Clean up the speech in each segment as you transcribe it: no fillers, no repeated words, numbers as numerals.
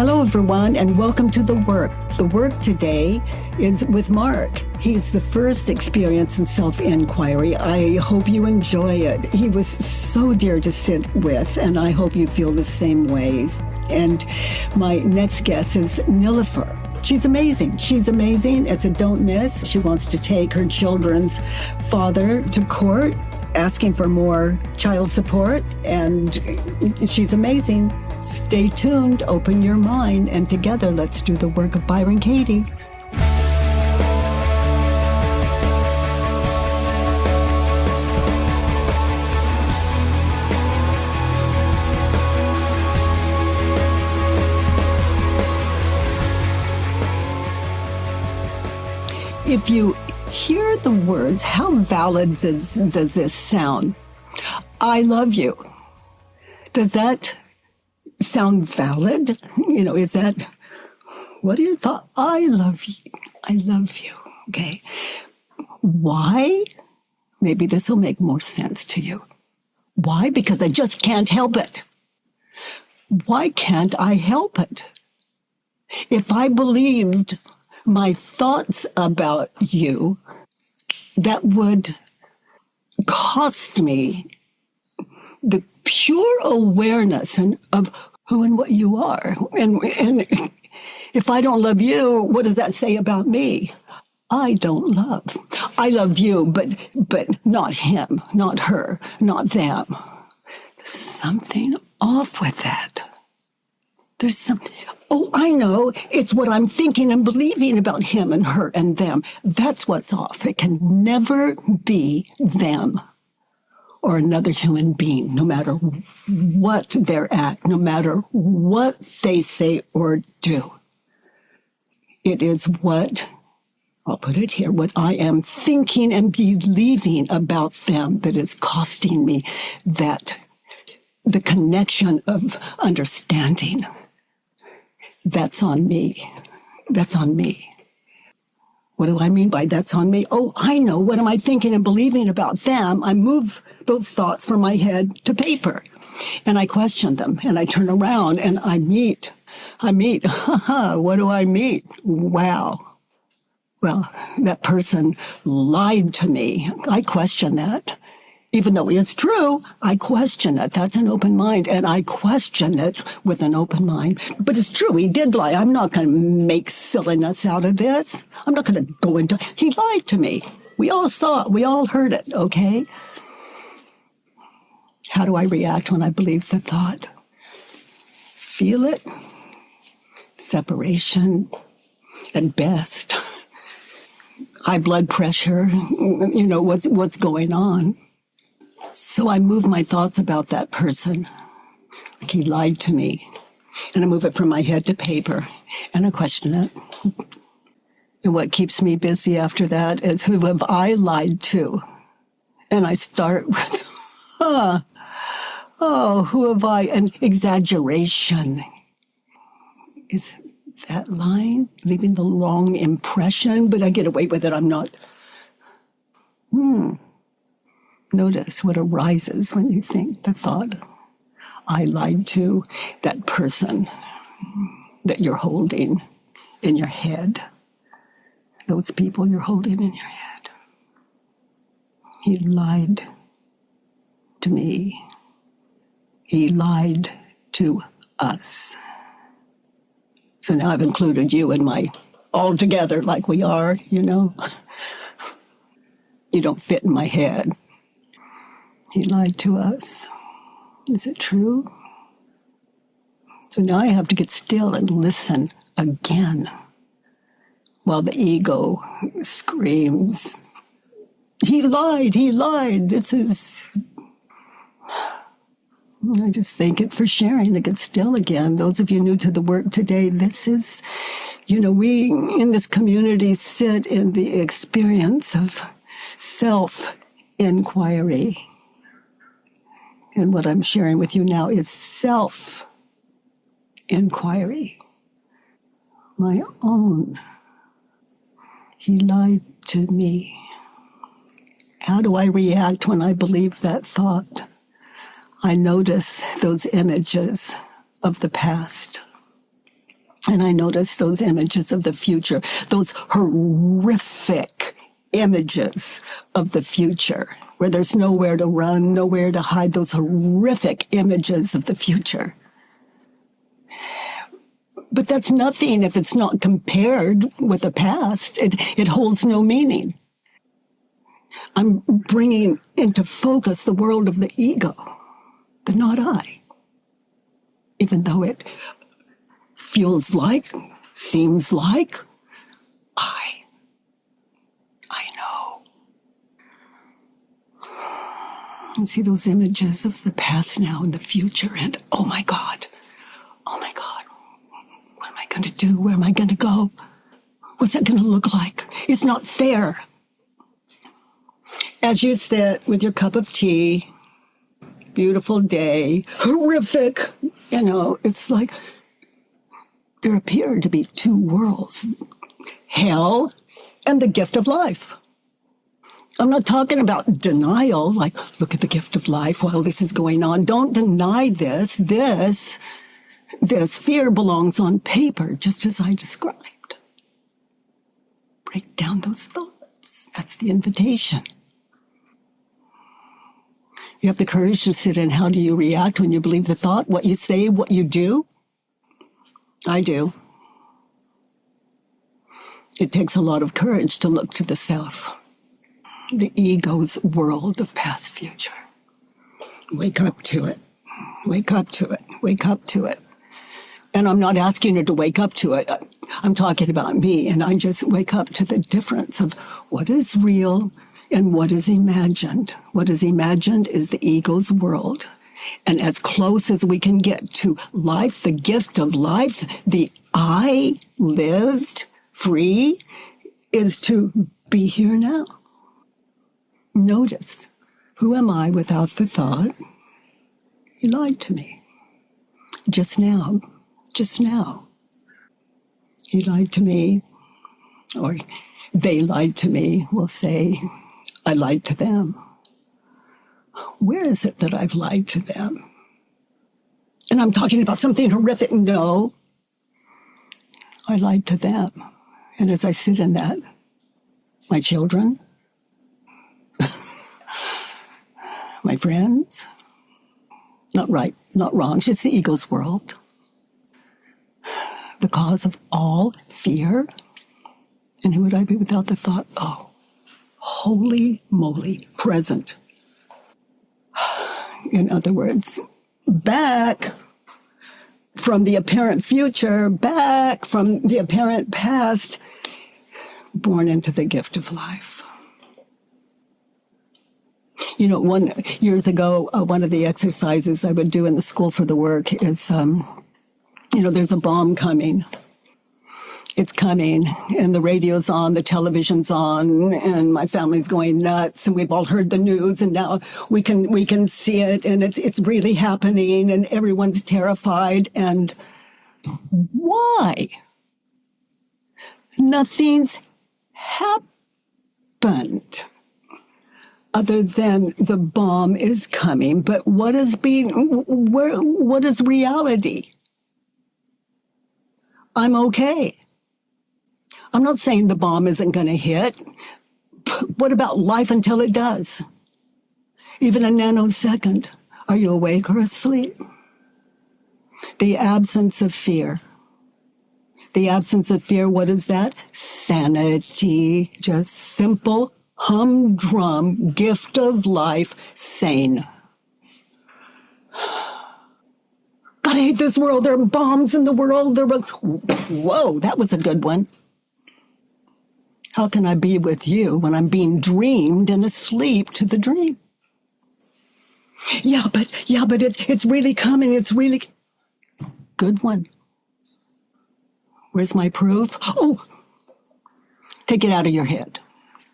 Hello, everyone, and welcome to The Work. The Work today is with Mark. He's the first experience in self-inquiry. I hope you enjoy it. He was so dear to sit with, and I hope you feel the same ways. And my next guest is Nilofer. She's amazing. She's amazing. It's a don't miss. She wants to take her children's father to court, asking for more child support, and she's amazing. Stay tuned, open your mind, and together let's do the work of Byron Katie. If you hear the words, how valid does this sound? I love you. Does that sound valid? Is that, what are your thoughts? I love you. I love you. Okay. Why? Maybe this will make more sense to you. Why? Because I just can't help it. Why can't I help it? If I believed my thoughts about you, that would cost me the pure awareness of who and what you are. And if I don't love you, what does that say about me? I don't love. I love you, but not him, not her, not them. There's something off with that. There's something. Oh, I know. It's what I'm thinking and believing about him and her and them. That's what's off. It can never be them or another human being, no matter what they're at, no matter what they say or do. It is what, I'll put it here, what I am thinking and believing about them that is costing me that, the connection of understanding. That's on me. That's on me. What do I mean by that's on me? Oh, I know. What am I thinking and believing about them? I move those thoughts from my head to paper and I question them and I turn around and I meet. What do I meet? Wow. Well, that person lied to me. I question that. Even though it's true, I question it. That's an open mind, and I question it with an open mind. But it's true, he did lie. I'm not going to make silliness out of this. I'm not going to go into... He lied to me. We all saw it. We all heard it, okay? How do I react when I believe the thought? Feel it? Separation, at best. High blood pressure, what's going on. So I move my thoughts about that person, like he lied to me, and I move it from my head to paper, and I question it. And what keeps me busy after that is who have I lied to? And I start with, who have I? And exaggeration. Is that lying? Leaving the wrong impression? But I get away with it. I'm not. Notice what arises when you think the thought, I lied to that person that you're holding in your head. Those people you're holding in your head. He lied to me. He lied to us. So now I've included you in my all together like we are, You don't fit in my head. He lied to us. Is it true? So now I have to get still and listen again while the ego screams, he lied, this is... I just thank it for sharing to get still again. Those of you new to the work today, this is, we in this community sit in the experience of self-inquiry. And what I'm sharing with you now is self-inquiry. My own. He lied to me. How do I react when I believe that thought? I notice those images of the past. And I noticed those images of the future, those horrific images of the future, where there's nowhere to run, nowhere to hide, those horrific images of the future. But that's nothing if it's not compared with the past. It holds no meaning. I'm bringing into focus the world of the ego, the not I, even though it feels like, seems like, I know. And see those images of the past now and the future, and oh my God, what am I going to do? Where am I going to go? What's that going to look like? It's not fair. As you sit with your cup of tea, beautiful day, horrific, it's like there appear to be two worlds, hell and the gift of life. I'm not talking about denial, like, look at the gift of life while this is going on. Don't deny this. This fear belongs on paper, just as I described. Break down those thoughts. That's the invitation. You have the courage to sit in. How do you react when you believe the thought? What you say, what you do? I do. It takes a lot of courage to look to the self, the ego's world of past future. Wake up to it. Wake up to it. Wake up to it. And I'm not asking her to wake up to it. I'm talking about me, and I just wake up to the difference of what is real and what is imagined. What is imagined is the ego's world. And as close as we can get to life, the gift of life, the I lived free, is to be here now. Notice, who am I without the thought? He lied to me. Just now. He lied to me, or they lied to me. We'll say, I lied to them. Where is it that I've lied to them? And I'm talking about something horrific. No, I lied to them. And as I sit in that, my children, my friends, not right, not wrong, it's just the ego's world. The cause of all fear. And who would I be without the thought? Oh, holy moly, present. In other words, back from the apparent future, back from the apparent past, born into the gift of life. Years ago, one of the exercises I would do in the School for the Work is, there's a bomb coming. It's coming, and the radio's on, the television's on, and my family's going nuts, and we've all heard the news, and now we can see it, and it's really happening, and everyone's terrified. And why? Nothing's happened other than the bomb is coming. But what is reality? I'm okay. I'm not saying the bomb isn't going to hit. But what about life until it does? Even a nanosecond. Are you awake or asleep? The absence of fear. The absence of fear, what is that? Sanity. Just simple, humdrum, gift of life, sane. God, I hate this world. There are bombs in the world. Whoa, that was a good one. How can I be with you when I'm being dreamed and asleep to the dream? Yeah, but it's really coming. It's really good one. Where's my proof? Oh, take it out of your head.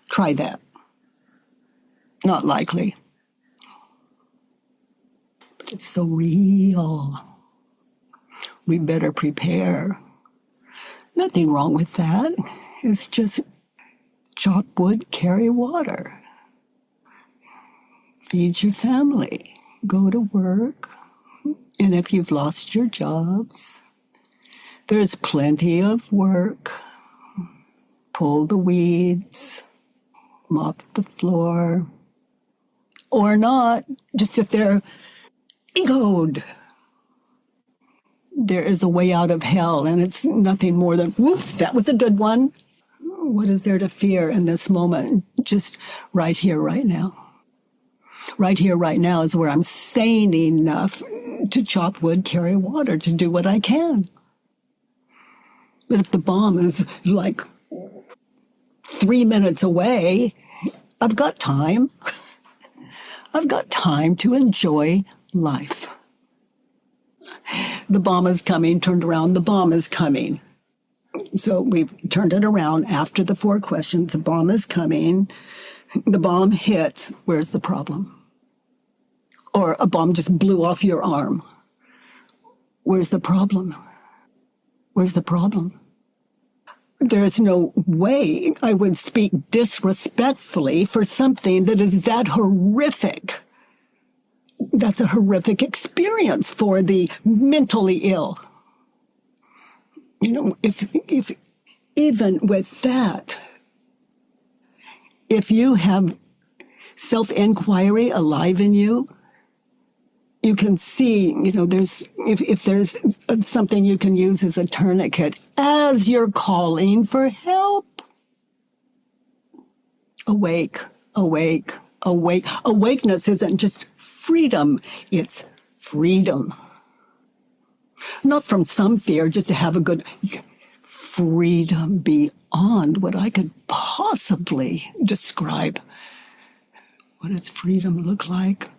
Try that. Not likely. But it's so real. We better prepare. Nothing wrong with that. It's just chop wood, carry water. Feed your family. Go to work. And if you've lost your jobs, There's plenty of work. Pull the weeds, mop the floor, or not. Just sit there, egoed. There is a way out of hell, and it's nothing more than, whoops, that was a good one. What is there to fear in this moment? Just right here, right now. Right here, right now is where I'm sane enough to chop wood, carry water, to do what I can. But if the bomb is like 3 minutes away, I've got time. I've got time to enjoy life. The bomb is coming, turned around, the bomb is coming. So we've turned it around after the 4 questions. The bomb is coming. The bomb hits. Where's the problem? Or a bomb just blew off your arm. Where's the problem? Where's the problem? There's no way I would speak disrespectfully for something that is that horrific. That's a horrific experience for the mentally ill. You know, if even with that, if you have self-inquiry alive in you, you can see, you know, if there's something you can use as a tourniquet as you're calling for help. Awake, awake, awake. Awakeness isn't just freedom, it's freedom. Not from some fear, just to have a good freedom beyond what I could possibly describe. What does freedom look like?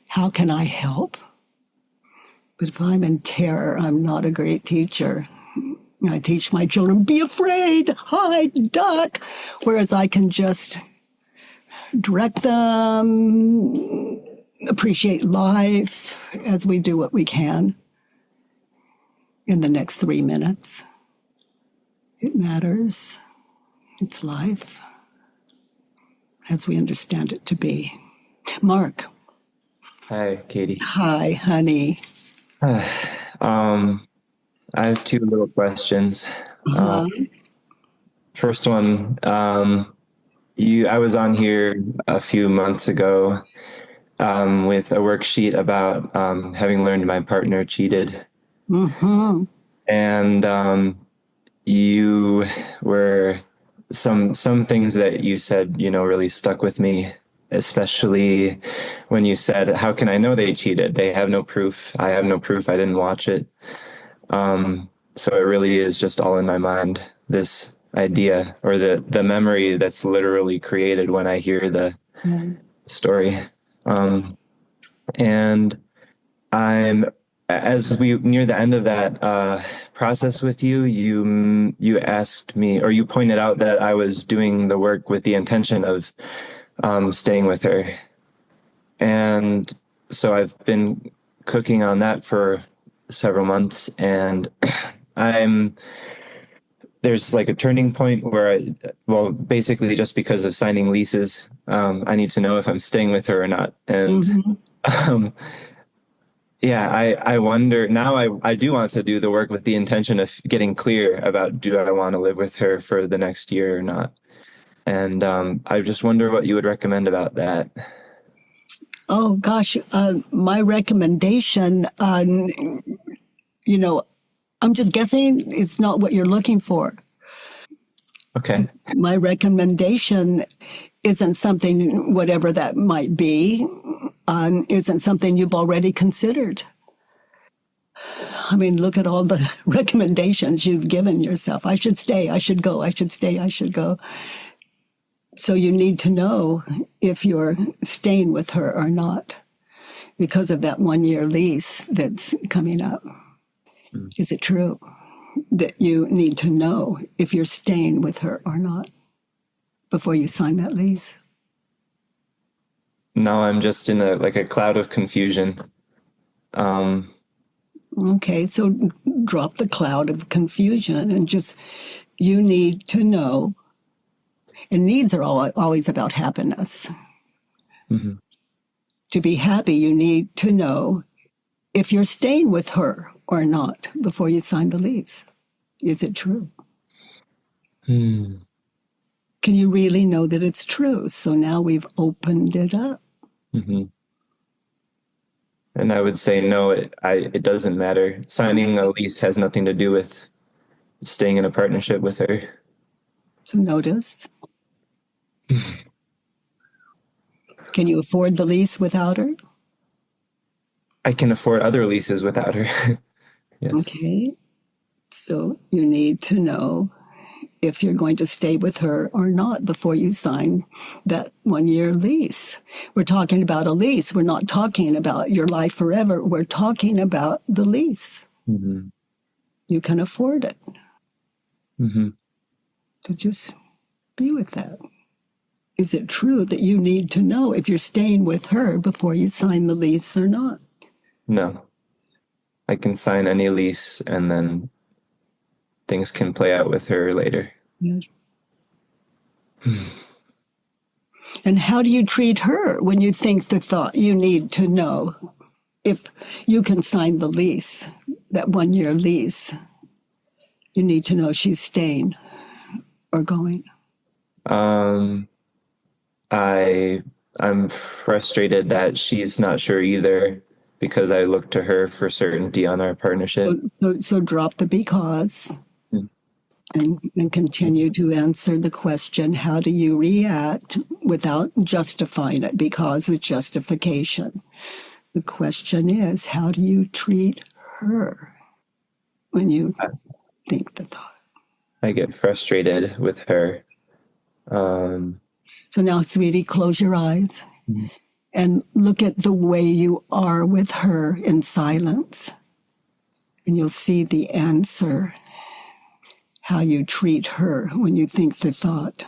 How can I help? But if I'm in terror, I'm not a great teacher. I teach my children, be afraid, hide, duck, whereas I can just direct them, appreciate life as we do what we can in the next 3 minutes. It matters. It's life as we understand it to be. Mark. Hi, Katie. Hi, honey. I have 2 little questions. First one, I was on here a few months ago with a worksheet about having learned my partner cheated. Mm-hmm. And you were some things that you said, you know, really stuck with me, especially when you said, how can I know they cheated? They have no proof. I have no proof. I didn't watch it. So it really is just all in my mind, this idea or the memory that's literally created when I hear the story. And as we near the end of that process with you, you asked me, or you pointed out that I was doing the work with the intention of staying with her. And so I've been cooking on that for several months, and there's like a turning point where basically just because of signing leases, I need to know if I'm staying with her or not. And I wonder now, I do want to do the work with the intention of getting clear about, do I want to live with her for the next year or not? And I just wonder what you would recommend about that. Oh, gosh. My recommendation, you know, I'm just guessing it's not what you're looking for. Okay. My recommendation isn't something, whatever that might be, isn't something you've already considered. I mean, look at all the recommendations you've given yourself. I should stay, I should go, I should stay, I should go. So you need to know if you're staying with her or not because of that 1-year lease that's coming up. Is it true that you need to know if you're staying with her or not before you sign that lease? No, I'm just in a cloud of confusion. Okay, so drop the cloud of confusion and just, you need to know. And needs are always about happiness. Mm-hmm. To be happy, you need to know if you're staying with her or not before you sign the lease. Is it true? Hmm. Can you really know that it's true? So now we've opened it up. Mm-hmm. And I would say no, it doesn't matter. Signing a lease has nothing to do with staying in a partnership with her. So notice. Can you afford the lease without her? I can afford other leases without her. Yes. Okay. So you need to know if you're going to stay with her or not before you sign that 1-year lease. We're talking about a lease. We're not talking about your life forever. We're talking about the lease. Mm-hmm. You can afford it. Mm-hmm. So just be with that. Is it true that you need to know if you're staying with her before you sign the lease or not? No. I can sign any lease and then things can play out with her later. Yes. And how do you treat her when you think the thought you need to know if you can sign the lease, that 1-year lease? You need to know she's staying or going. I'm frustrated that she's not sure either because I look to her for certainty on our partnership. So drop the because and continue to answer the question, how do you react without justifying it? Because it's justification. The question is, how do you treat her when you think the thought? I get frustrated with her. So now, sweetie, close your eyes and look at the way you are with her in silence. And you'll see the answer, how you treat her when you think the thought.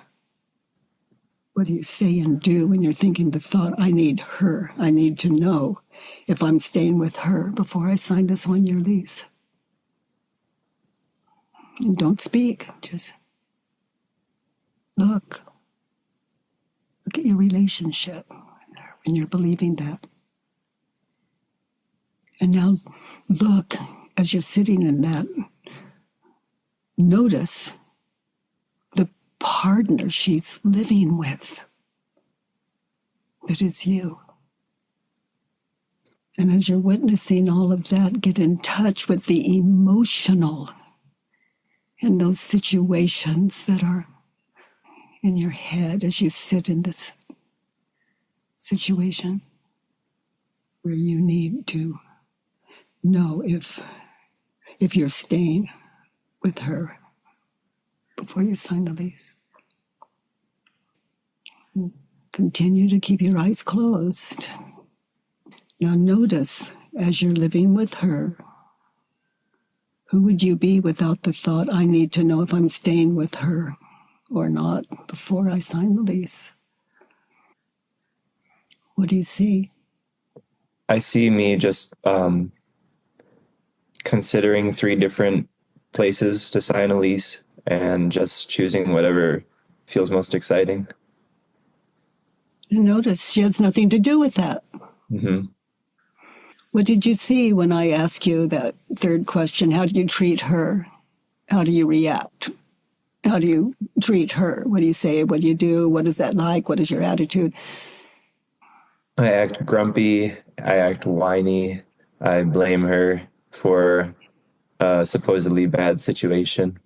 What do you say and do when you're thinking the thought, I need her. I need to know if I'm staying with her before I sign this 1-year lease. And don't speak, just look. Look at your relationship when you're believing that. And now look, as you're sitting in that, notice the partner she's living with. That is you. And as you're witnessing all of that, get in touch with the emotional in those situations that are in your head as you sit in this situation where you need to know if you're staying with her before you sign the lease. Continue to keep your eyes closed. Now notice, as you're living with her, who would you be without the thought, I need to know if I'm staying with her or not before I sign the lease? What do you see? I see me just considering 3 different places to sign a lease and just choosing whatever feels most exciting. And notice she has nothing to do with that. Mm-hmm. What did you see when I asked you that third question? How do you treat her? How do you react? How do you treat her? What do you say? What do you do? What is that like? What is your attitude? I act grumpy. I act whiny. I blame her for a supposedly bad situation.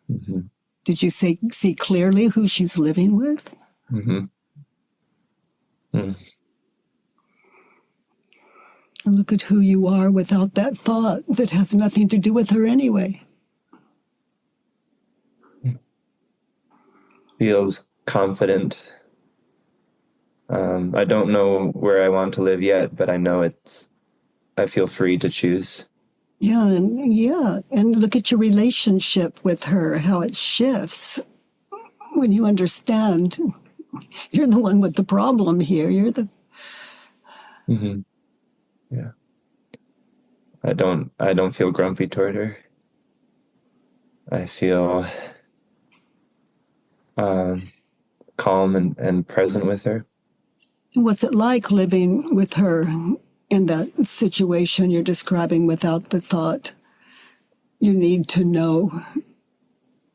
Mm-hmm. Did you see clearly who she's living with? Mm-hmm. Mm. And look at who you are without that thought that has nothing to do with her anyway. Feels confident. I don't know where I want to live yet, but I know I feel free to choose. Yeah, and look at your relationship with her, how it shifts when you understand you're the one with the problem here. You're the Mm-hmm. Yeah. I don't feel grumpy toward her. I feel calm and present with her. What's it like living with her in that situation you're describing without the thought? you need to know,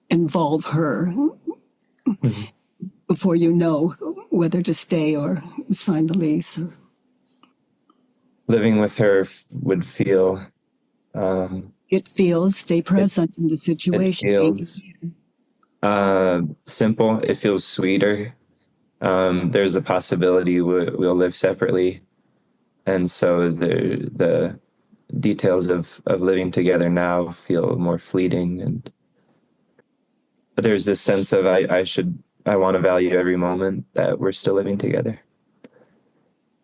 involve her before you know whether to stay or sign the lease. Living with her would feel, Stay present in the it situation. feels simple. It feels sweeter. There's a possibility we'll live separately. And so the details of living together now feel more fleeting. And there's this sense of I want to value every moment that we're still living together.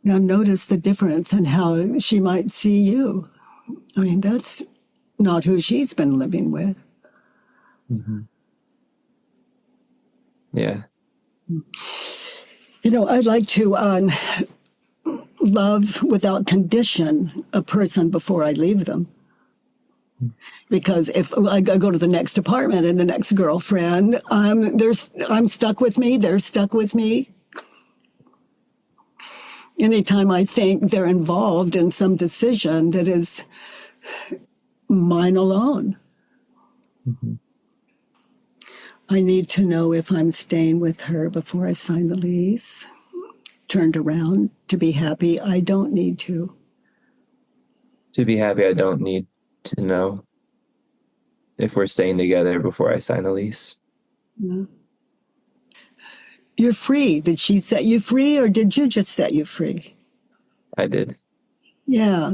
Now notice the difference in how she might see you. I mean, that's not who she's been living with. Mm-hmm. Yeah. You know, I'd like to love without condition a person before I leave them. Because if I go to the next apartment and the next girlfriend, I'm stuck with me, they're stuck with me. Anytime I think they're involved in some decision that is mine alone, I need to know if I'm staying with her before I sign the lease. Turned around to be happy, I don't need to. To be happy, I don't need to know if we're staying together before I sign a lease. Yeah. You're free. Did she set you free or did you just set you free? I did. Yeah.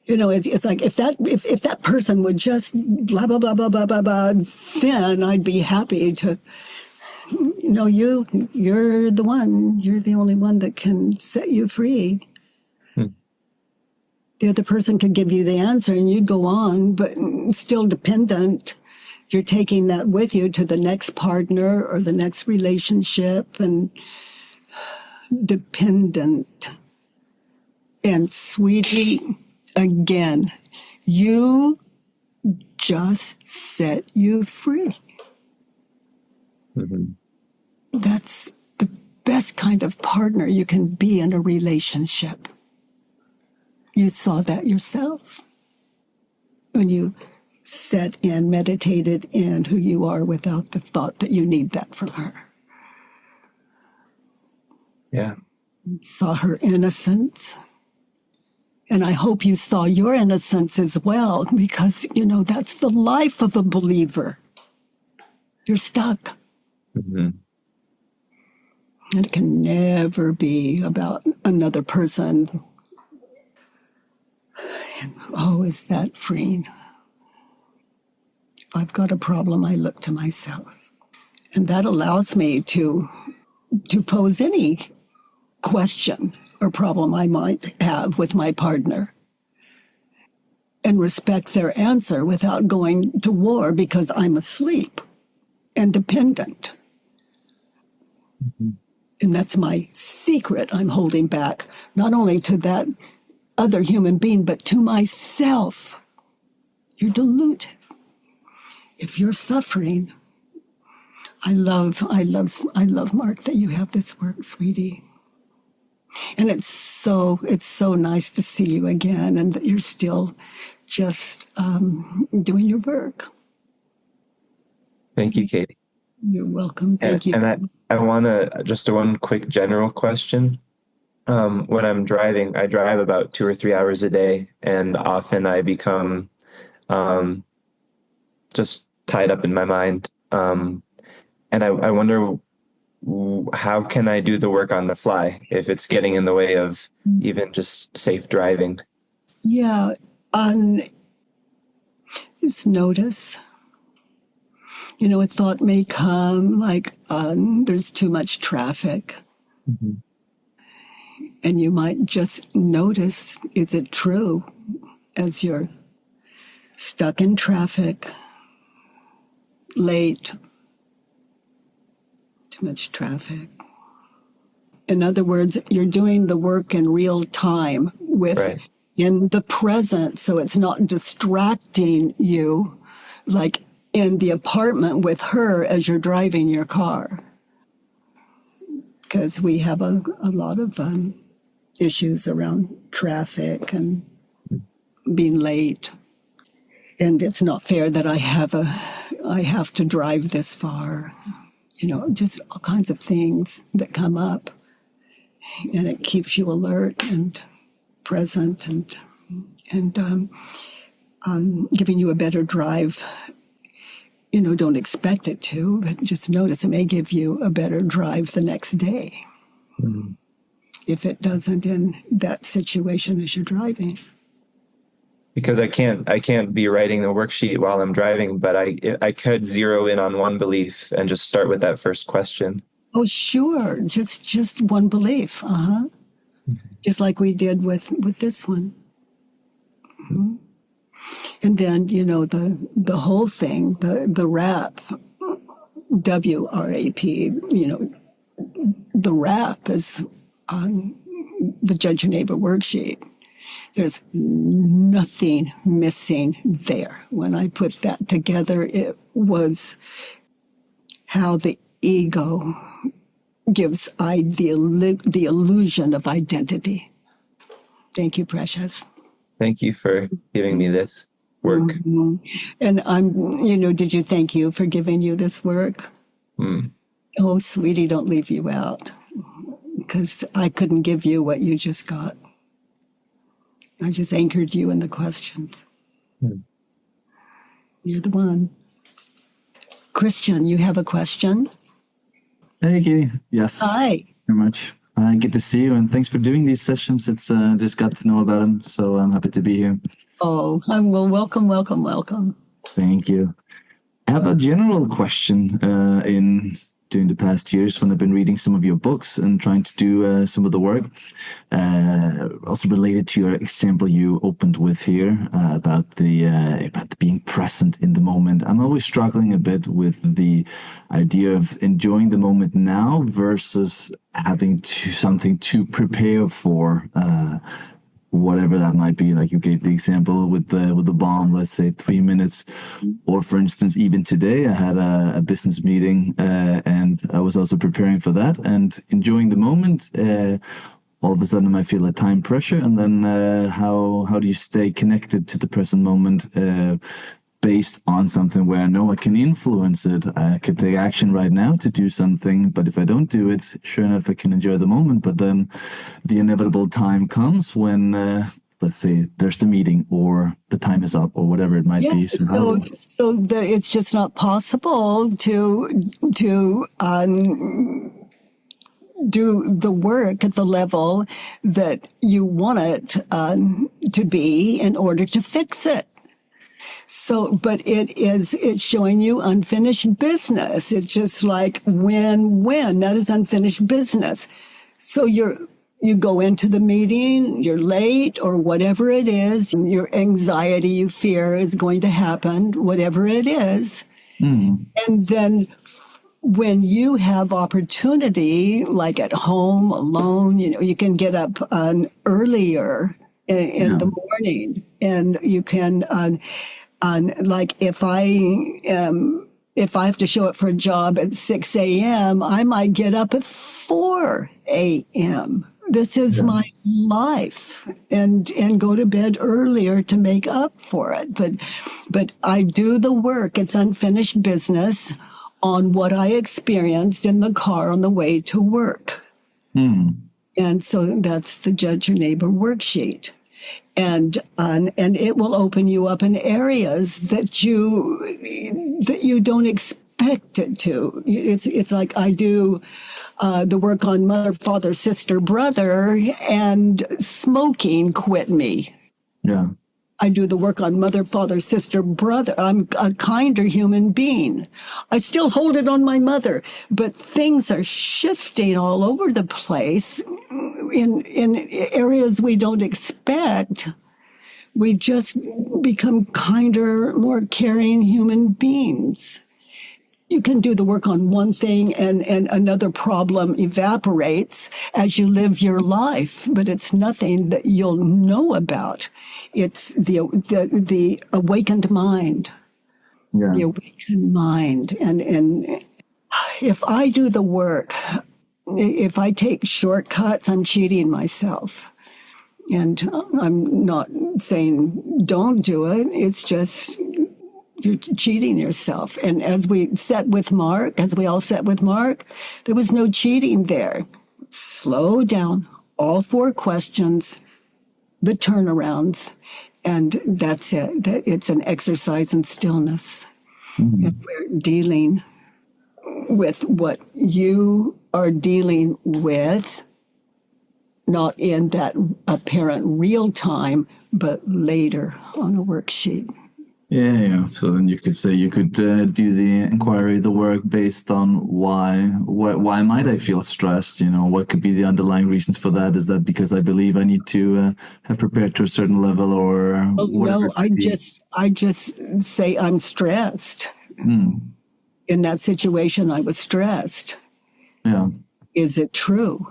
You know, it's like if that person would just blah, blah, blah, blah, blah, blah, blah, then I'd be happy to, you know, you're the one. You're the only one that can set you free. The other person could give you the answer and you'd go on, but still dependent. You're taking that with you to the next partner or the next relationship and dependent. And sweetie, again, you just set you free. Mm-hmm. That's the best kind of partner you can be in a relationship. You saw that yourself when you sat and meditated in who you are without the thought that you need that from her. Yeah. Saw her innocence. And I hope you saw your innocence as well, because, you know, that's the life of a believer. You're stuck. Mm-hmm. And it can never be about another person. And, oh, is that freeing? If I've got a problem, I look to myself. And that allows me to pose any question or problem I might have with my partner and respect their answer without going to war because I'm asleep and dependent. Mm-hmm. And that's my secret I'm holding back, not only to that other human being, but to myself. You're deluded. If you're suffering, I love, Mark, that you have this work, sweetie. And it's so nice to see you again and that you're still just doing your work. Thank you, Katie. You're welcome. Thank you. And I want to just one quick general question. When I'm driving, I drive about 2 or 3 hours a day, and often I become just tied up in my mind. And I wonder, how can I do the work on the fly if it's getting in the way of even just safe driving? Yeah. Just notice. You know, a thought may come like, there's too much traffic. Mm-hmm. And you might just notice, is it true? As you're stuck in traffic, late, too much traffic. In other words, you're doing the work in real time in the present, so it's not distracting you like in the apartment with her as you're driving your car. Because we have a lot of issues around traffic and being late. And it's not fair that I have to drive this far. Just all kinds of things that come up. And it keeps you alert and present and giving you a better drive. Don't expect it to, but just notice it may give you a better drive the next day. Mm-hmm. If it doesn't in that situation as you're driving. Because I can't be writing the worksheet while I'm driving, but I could zero in on one belief and just start with that first question. Oh, sure. Just one belief. Uh-huh. Mm-hmm. Just like we did with this one. Mm-hmm. And then, the whole thing, the wrap, W-R-A-P, the wrap is on the Judge Your Neighbor worksheet. There's nothing missing there. When I put that together, it was how the ego gives the illusion of identity. Thank you, precious. Thank you for giving me this work. Mm-hmm. And did you thank you for giving you this work? Mm. Oh, sweetie, don't leave you out. Because I couldn't give you what you just got. I just anchored you in the questions. Mm. You're the one. Christian, you have a question? Hey, Katie. Yes. Hi. Very much. Good to see you, and thanks for doing these sessions. It's just got to know about them, so I'm happy to be here. Oh, well, welcome. Thank you. I have a general question during the past years when I've been reading some of your books and trying to do some of the work. Also related to your example you opened with here about the being present in the moment. I'm always struggling a bit with the idea of enjoying the moment now versus having something to prepare for. Whatever that might be, like you gave the example with the bomb, let's say 3 minutes, or for instance, even today I had a business meeting and I was also preparing for that and enjoying the moment. All of a sudden I feel a time pressure, and then how do you stay connected to the present moment based on something where I know I can influence it? I could take action right now to do something, but if I don't do it, sure enough, I can enjoy the moment. But then the inevitable time comes when, let's say, there's the meeting or the time is up or whatever it might be. So it's just not possible to do the work at the level that you want it to be in order to fix it. So, but it's showing you unfinished business. It's just like when that is unfinished business. So you go into the meeting, you're late or whatever it is, your anxiety, you fear is going to happen, whatever it is. Mm. And then when you have opportunity, like at home, alone, you can get up earlier in the morning, and you can, like if I have to show up for a job at 6 a.m., I might get up at 4 a.m. This is my life, and go to bed earlier to make up for it. But I do the work. It's unfinished business on what I experienced in the car on the way to work. Mm. And so that's the Judge Your Neighbor worksheet. And it will open you up in areas that you don't expect it to. It's like I do the work on mother, father, sister, brother, and smoking quit me. Yeah. I do the work on mother, father, sister, brother. I'm a kinder human being. I still hold it on my mother, but things are shifting all over the place in areas we don't expect. We just become kinder, more caring human beings. You can do the work on one thing and another problem evaporates as you live your life, but it's nothing that you'll know about. It's the awakened mind. Yeah. The awakened mind. And if I do the work, if I take shortcuts, I'm cheating myself. And I'm not saying don't do it. It's just you're cheating yourself. And as we all set with Mark, there was no cheating there. Slow down. All 4 questions, the turnarounds, and that's it. It's an exercise in stillness. Mm-hmm. And we're dealing with what you are dealing with, not in that apparent real time, but later on a worksheet. Yeah. So then you could say you could do the inquiry, the work based on why might I feel stressed? What could be the underlying reasons for that? Is that because I believe I need to have prepared to a certain level, or? Oh, no, I just say I'm stressed. In that situation, I was stressed. Yeah. Is it true?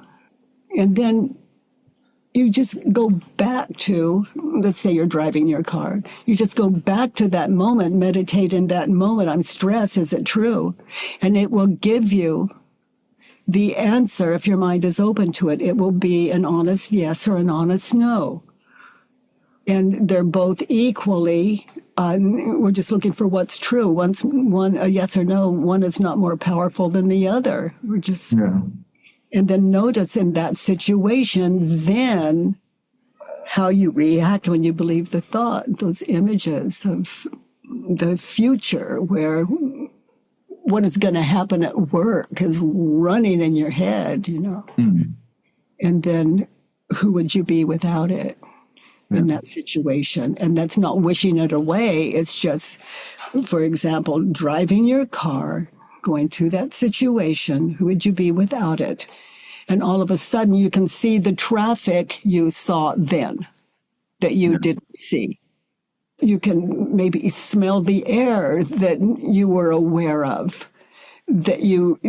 And then you just go back to, let's say you're driving your car. You just go back to that moment, meditate in that moment. I'm stressed. Is it true? And it will give you the answer if your mind is open to it. It will be an honest yes or an honest no. And they're both equally, we're just looking for what's true. One, a yes or no, one is not more powerful than the other. We're just... Yeah. And then notice in that situation, then how you react when you believe the thought, those images of the future where what is going to happen at work is running in your head, And then who would you be without it in that situation? And that's not wishing it away. It's just, for example, driving your car, going to that situation, who would you be without it? And all of a sudden you can see the traffic you saw then that you didn't see. You can maybe smell the air that you were aware of, that you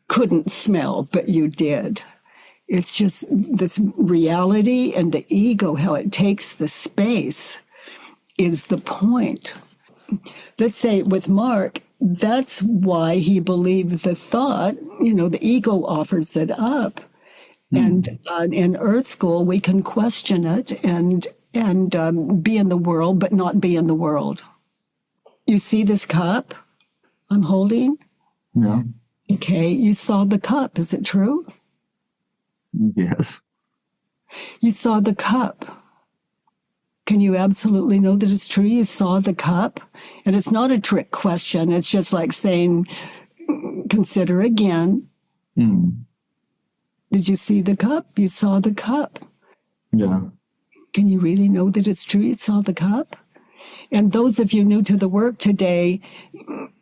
couldn't smell, but you did. It's just this reality, and the ego, how it takes the space, is the point. Let's say with Mark, that's why he believed the thought, the ego offers it up. And in Earth School, we can question it and be in the world, but not be in the world. You see this cup I'm holding? Yeah. Okay, you saw the cup. Is it true? Yes. You saw the cup. Can you absolutely know that it's true? You saw the cup? And it's not a trick question. It's just like saying, consider again. Did you see the cup? You saw the cup. Yeah. Can you really know that it's true? You saw the cup? And those of you new to the work today,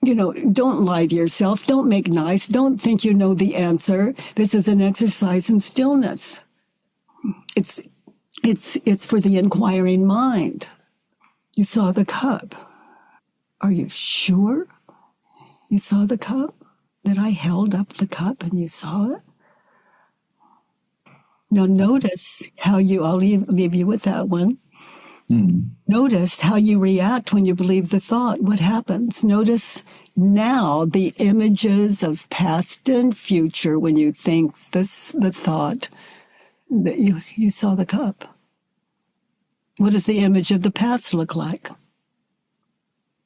don't lie to yourself. Don't make nice. Don't think you know the answer. This is an exercise in stillness. It's for the inquiring mind. You saw the cup. Are you sure you saw the cup? That I held up the cup and you saw it? Now notice how I'll leave you with that one. Notice how you react when you believe the thought. What happens? Notice now the images of past and future when you think the thought that you saw the cup. What does the image of the past look like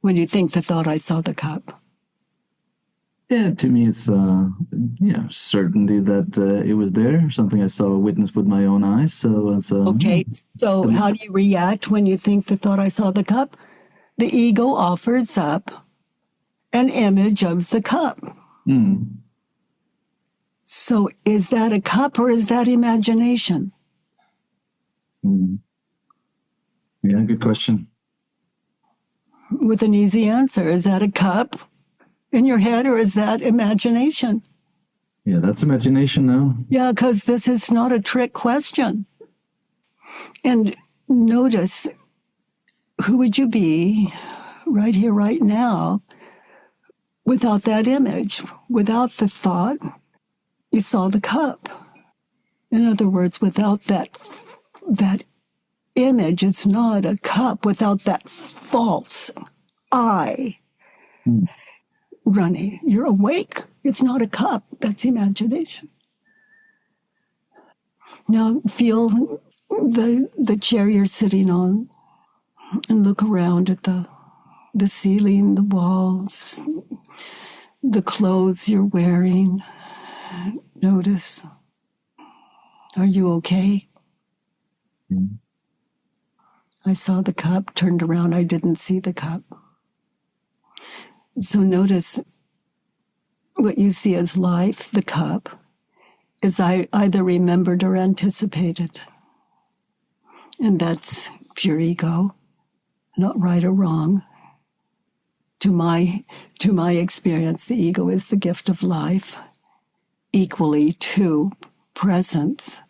when you think the thought, I saw the cup? Yeah, to me, it's certainty that it was there, something I saw, witnessed with my own eyes. So it's okay. So how do you react when you think the thought, I saw the cup? The ego offers up an image of the cup. So is that a cup or is that imagination? Yeah, good question. With an easy answer, is that a cup in your head or is that imagination? Yeah, that's imagination now. Yeah, because this is not a trick question. And notice, who would you be right here, right now, without that image, without the thought, you saw the cup. In other words, without that image, it's not a cup. Without that false I running, you're awake. It's not a cup. That's imagination. Now feel the chair you're sitting on and look around at the ceiling, the walls, the clothes you're wearing. Notice, are you okay? Mm-hmm. I saw the cup, turned around, I didn't see the cup. So notice what you see as life, the cup, is either remembered or anticipated. And that's pure ego, not right or wrong. To my experience, the ego is the gift of life, equally to presence,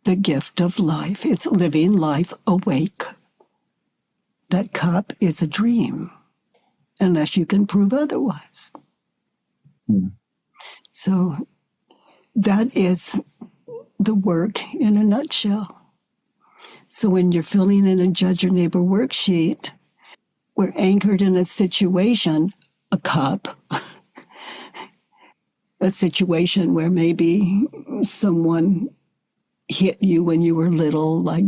the gift of life. It's living life awake. That cup is a dream, unless you can prove otherwise. Mm. So that is the work in a nutshell. So when you're filling in a Judge Your Neighbor worksheet, we're anchored in a situation, a cup, a situation where maybe someone hit you when you were little, like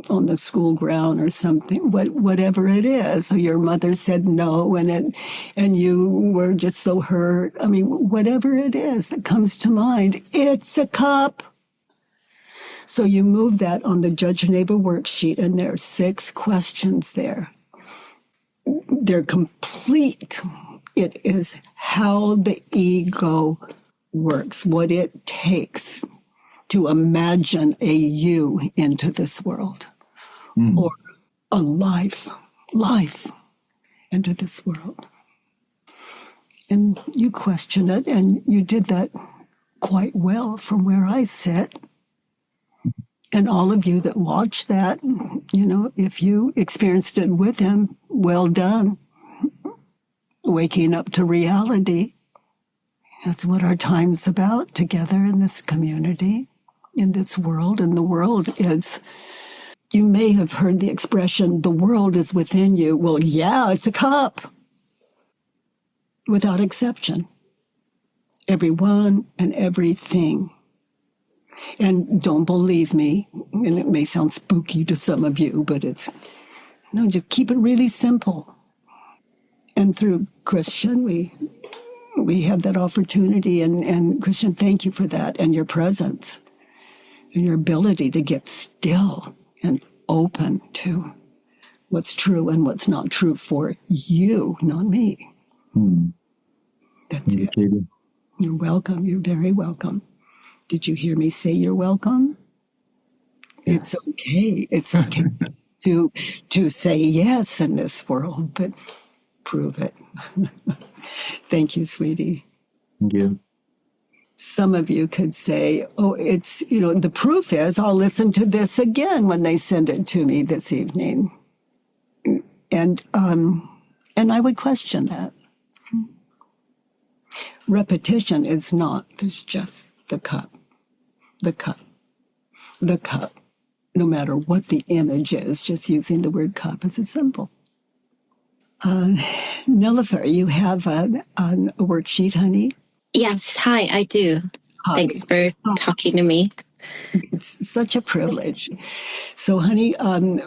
on the school ground or something, whatever it is. So your mother said no, and you were just so hurt. I mean, whatever it is that comes to mind, it's a cup. So you move that on the Judge Your Neighbor worksheet, and there are 6 questions there. They're complete. It is how the ego works, what it takes to imagine a you into this world, or a life into this world. And you question it, and you did that quite well from where I sit. And all of you that watch that, if you experienced it with him, well done. Waking up to reality. That's what our time's about together in this community, in this world. And the world is, you may have heard the expression, the world is within you. Well, yeah, it's a cup. Without exception. Everyone and everything. And don't believe me, and it may sound spooky to some of you, but just keep it really simple. And through Christian, we have that opportunity, and Christian, thank you for that, and your presence, and your ability to get still and open to what's true and what's not true for you, not me. That's it. You're welcome. You're very welcome. Did you hear me say you're welcome? Yes. It's okay. It's okay to say yes in this world, but prove it. Thank you, sweetie. Thank you. Some of you could say, oh, it's, the proof is I'll listen to this again when they send it to me this evening. And I would question that. Repetition is not, there's just the cup. The cup. The cup. No matter what the image is, just using the word cup is a symbol. Nilofer, you have a worksheet, honey? Yes. Hi, I do. Hi. Thanks for talking to me. It's such a privilege. So, honey,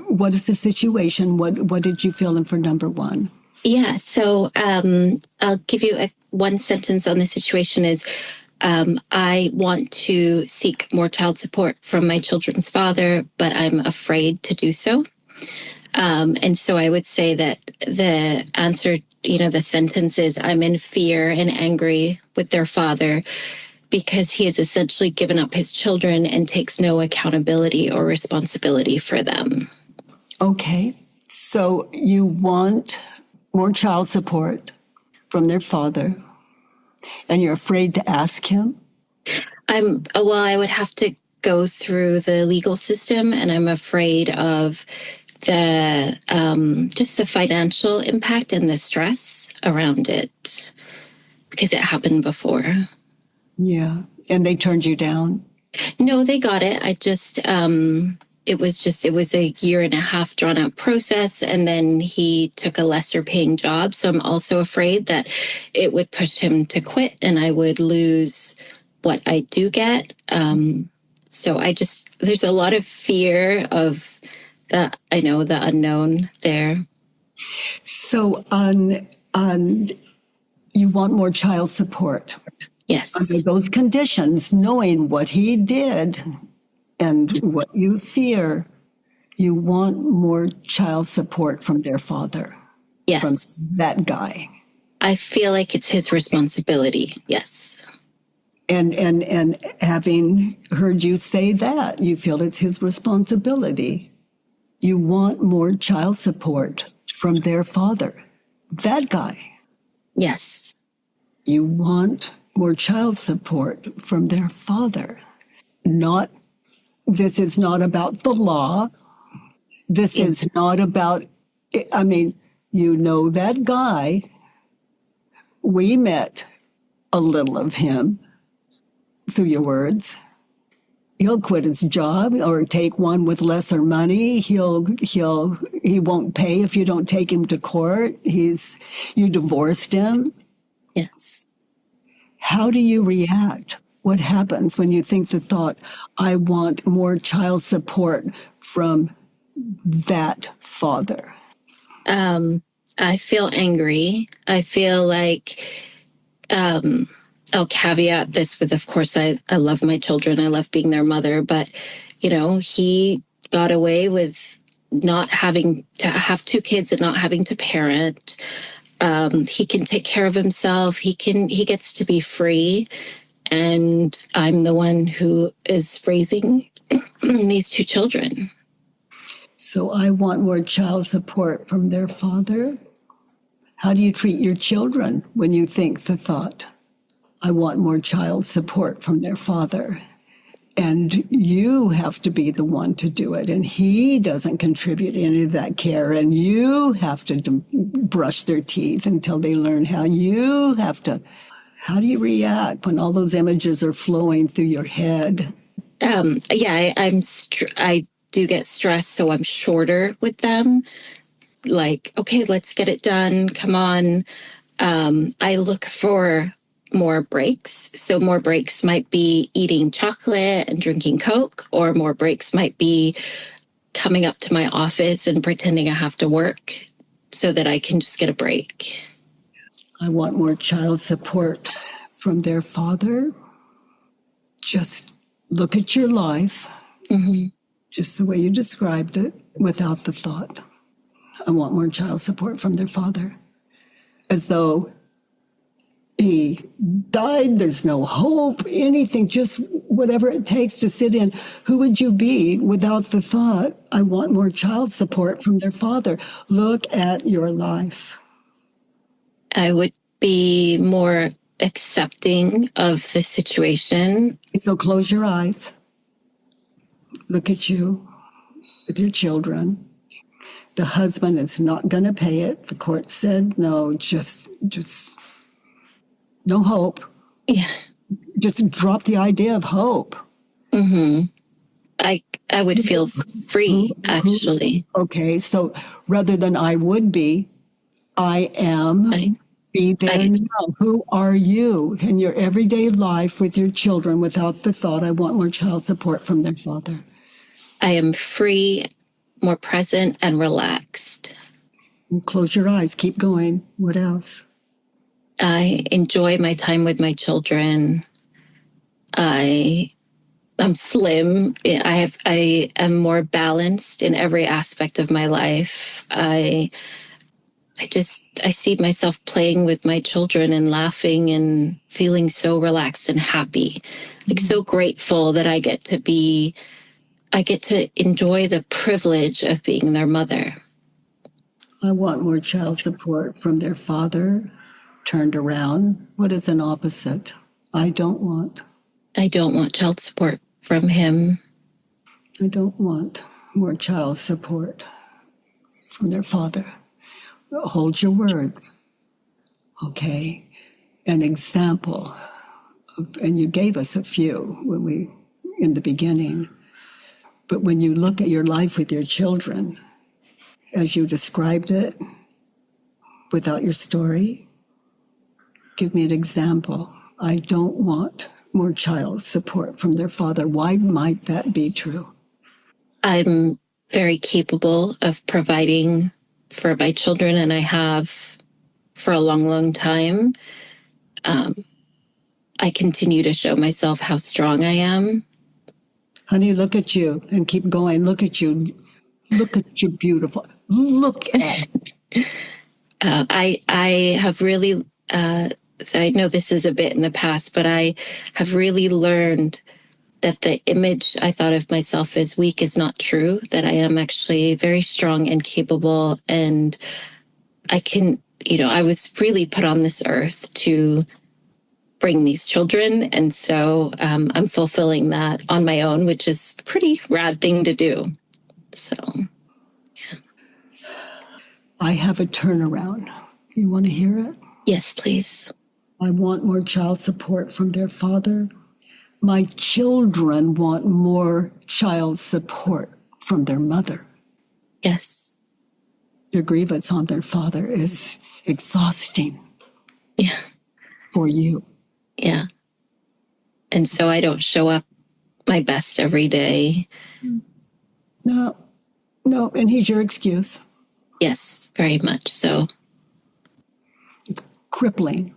what is the situation? What did you fill in for number 1? Yeah. So I'll give you one sentence on the situation is, I want to seek more child support from my children's father, but I'm afraid to do so. And so I would say that the answer, the sentence is, I'm in fear and angry with their father because he has essentially given up his children and takes no accountability or responsibility for them. Okay. So you want more child support from their father, and you're afraid to ask him? I would have to go through the legal system, and I'm afraid of just the financial impact and the stress around it because it happened before. Yeah. And they turned you down? No, they got it. I just, it was a 1.5 year drawn out process. And then he took a lesser paying job. So I'm also afraid that it would push him to quit and I would lose what I do get. So there's a lot of fear of the unknown there. So you want more child support. Yes. Under those conditions, knowing what he did and what you fear, you want more child support from their father. Yes. From that guy. I feel like it's his responsibility. Yes. And having heard you say that, you feel it's his responsibility. You want more child support from their father. That guy. Yes. You want more child support from their father. This is not about the law. This is not about, you know that guy. We met a little of him through your words. He'll quit his job or take one with lesser money. He won't pay if you don't take him to court. You divorced him. Yes. How do you react? What happens when you think the thought, I want more child support from that father? I feel angry. I feel like I'll caveat this with, of course, I love my children. I love being their mother. But, he got away with not having to have two kids and not having to parent. He can take care of himself. He gets to be free. And I'm the one who is raising these two children. So I want more child support from their father. How do you treat your children when you think the thought, I want more child support from their father? And you have to be the one to do it. And he doesn't contribute any of that care. And you have to brush their teeth until they learn how. How do you react when all those images are flowing through your head? I do get stressed, so I'm shorter with them. Like, okay, let's get it done. Come on. I look for more breaks. So more breaks might be eating chocolate and drinking Coke, or more breaks might be coming up to my office and pretending I have to work so that I can just get a break. I want more child support from their father. Just look at your life, just the way you described it, without the thought, I want more child support from their father. As though he died, there's no hope, anything, just whatever it takes to sit in. Who would you be without the thought, I want more child support from their father? Look at your life. I would be more accepting of the situation. So close your eyes. Look at you with your children. The husband is not going to pay it. The court said no, just no hope. Yeah. Just drop the idea of hope. I would feel free, actually. Okay, so rather than I would be, I am. Be there now. Who are you in your everyday life with your children without the thought, I want more child support from their father? I am free, more present, and relaxed. Close your eyes. Keep going. What else? I enjoy my time with my children. I'm slim. I am more balanced in every aspect of my life. I see myself playing with my children and laughing and feeling so relaxed and happy, like so grateful that I get to enjoy the privilege of being their mother. I want more child support from their father. Turned around. What is an opposite? I don't want child support from him. I don't want more child support from their father. Hold your words. Okay. An example and you gave us a few in the beginning, but when you look at your life with your children, as you described it, without your story, give me an example. I don't want more child support from their father. Why might that be true? I'm very capable of providing for my children, and I have for a long, long time. I continue to show myself how strong I am. Honey, look at you and keep going. Look at you. Look at you, beautiful. Look at. I have really, so I know this is a bit in the past, but I have really learned that the image I thought of myself as weak is not true, that I am actually very strong and capable. And I can, I was really put on this earth to bring these children. And so I'm fulfilling that on my own, which is a pretty rad thing to do. So, yeah. I have a turnaround. You want to hear it? Yes, please. I want more child support from their father. My children want more child support from their mother. Yes. Your grievance on their father is exhausting. Yeah. For you. Yeah. And so I don't show up my best every day. No, and he's your excuse. Yes, very much so. It's crippling.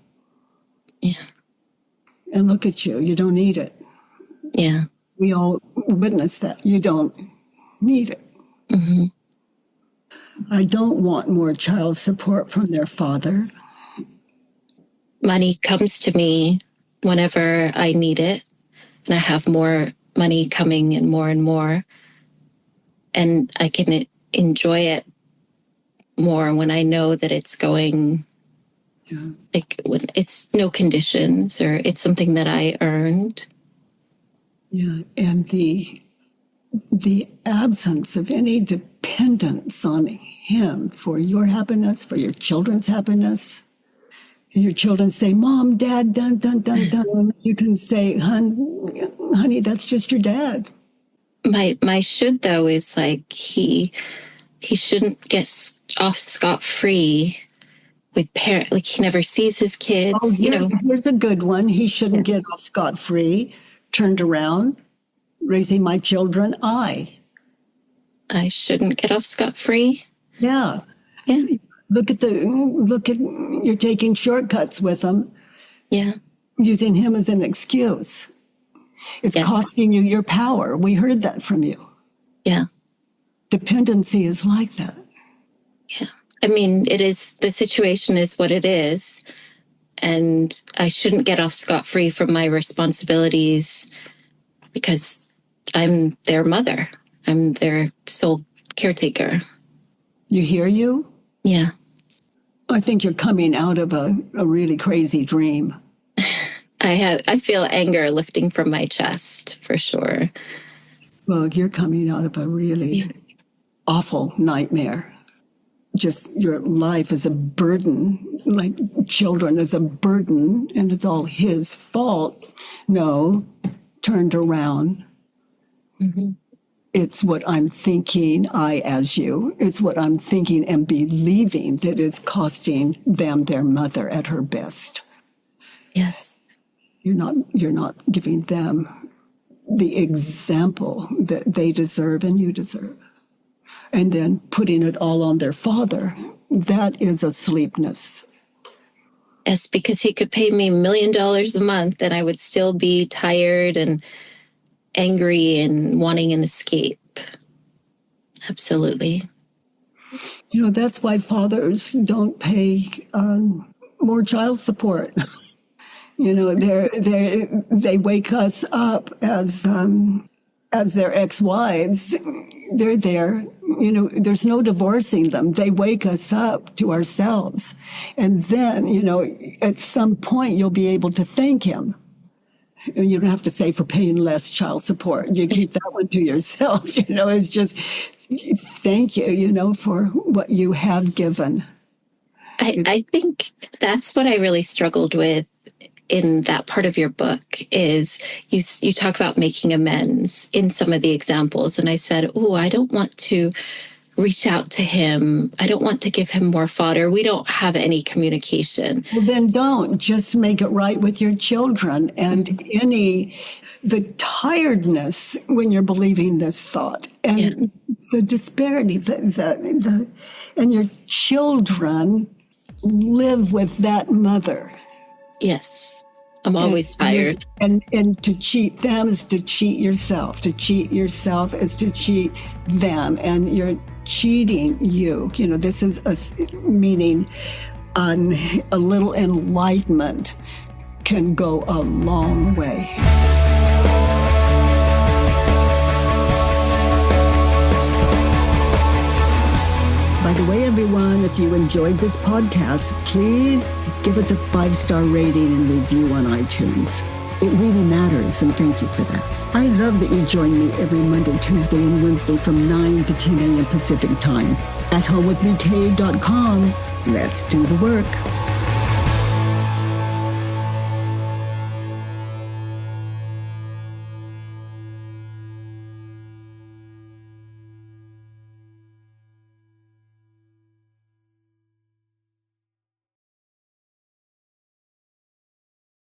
Yeah. And look at you. You don't need it. Yeah. We all witness that. You don't need it. Mm-hmm. I don't want more child support from their father. Money comes to me whenever I need it, and I have more money coming and more, and I can enjoy it more when I know that it's going, like when it's no conditions or it's something that I earned. Yeah, and the absence of any dependence on him for your happiness, for your children's happiness. Your children say, Mom, Dad, dun, dun, dun, dun. You can say, honey, that's just your dad. My should, though, is like he shouldn't get off scot-free with parent. Like he never sees his kids. Oh, here's a good one. He shouldn't get off scot-free. Turned around, raising my children. I shouldn't get off scot-free. Yeah. Yeah. Look at you're taking shortcuts with him. Yeah. Using him as an excuse. It's costing you your power. We heard that from you. Yeah. Dependency is like that. Yeah. I mean, the situation is what it is. And I shouldn't get off scot-free from my responsibilities because I'm their mother. I'm their sole caretaker. You hear you? Yeah. I think you're coming out of a really crazy dream. I feel anger lifting from my chest, for sure. Well, you're coming out of a really awful nightmare. Just your life is a burden, like children is a burden, and it's all his fault. No, turned around. Mm-hmm. It's what I'm thinking, I as you, it's what I'm thinking and believing that is costing them their mother at her best. Yes. You're not giving them the example that they deserve and you deserve. And then putting it all on their father, that is asleepness. Yes, because he could pay me $1 million a month and I would still be tired and angry and wanting an escape. Absolutely. That's why fathers don't pay more child support. They wake us up as their ex-wives. They're there. There's no divorcing them. They wake us up to ourselves. And then, at some point you'll be able to thank him. You don't have to say for paying less child support. You keep that one to yourself. It's just thank you, for what you have given. I think that's what I really struggled with in that part of your book is you talk about making amends in some of the examples. And I said, I don't want to reach out to him. I don't want to give him more fodder. We don't have any communication. Well, then don't. Just make it right with your children. And the tiredness when you're believing this thought and the disparity, and your children live with that mother. Yes. I'm always tired. And to cheat them is to cheat yourself. To cheat yourself is to cheat them. And you're cheating you. This is meaning a little enlightenment can go a long way. By the way, everyone, if you enjoyed this podcast, please give us a 5-star rating and review on iTunes. It really matters, and thank you for that. I love that you join me every Monday, Tuesday, and Wednesday from 9 to 10 a.m. Pacific time at homewithbk.com. Let's do the work.